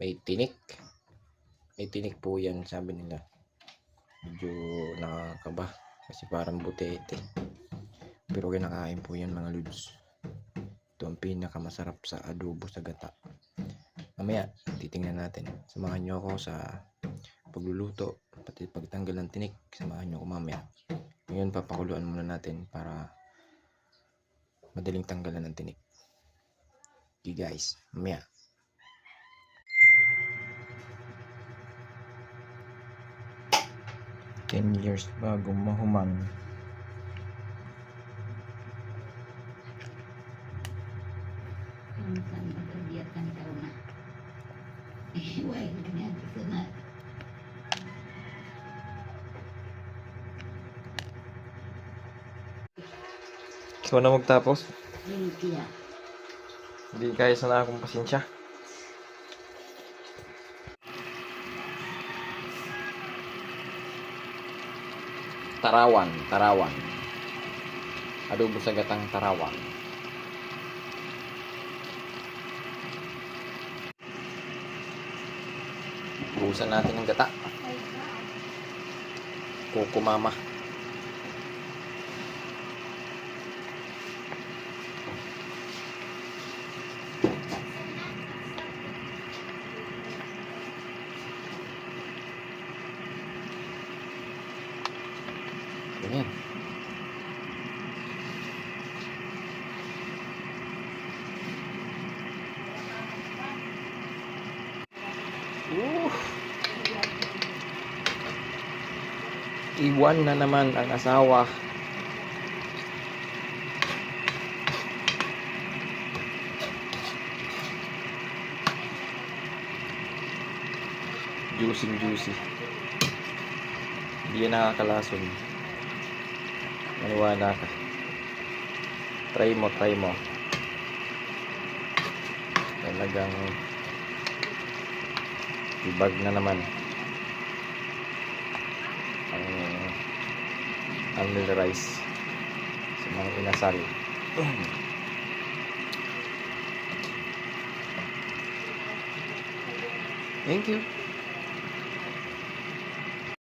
may tinik. May tinik po yan, sabi nila. Medyo nakakaba kasi parang butete. Pero kinakain po yan mga lods. Ito ang pinakamasarap sa adobo sa gata. Mamaya, titingnan natin. Samahan nyo ako sa pagluluto, pati pagtanggal ng tinik. Samahan nyo ako mamaya. Ngayon, papakuluan muna natin para madaling tanggalan ng tinik. Okay guys, mamaya. Ten years bago mahumang. Ikaw na magtapos? Hindi kaya sana akong pasensya. Tarawan. Adobo sa gatang tarawan. Buhusan natin ng gata. Kukumama. Ganyan. Iwan na naman ang asawa. Juicy. Hindi yan nakakalason. Maniwala ka. Try mo. Talagang ibag na naman ang rice sa mga inasal. Thank you.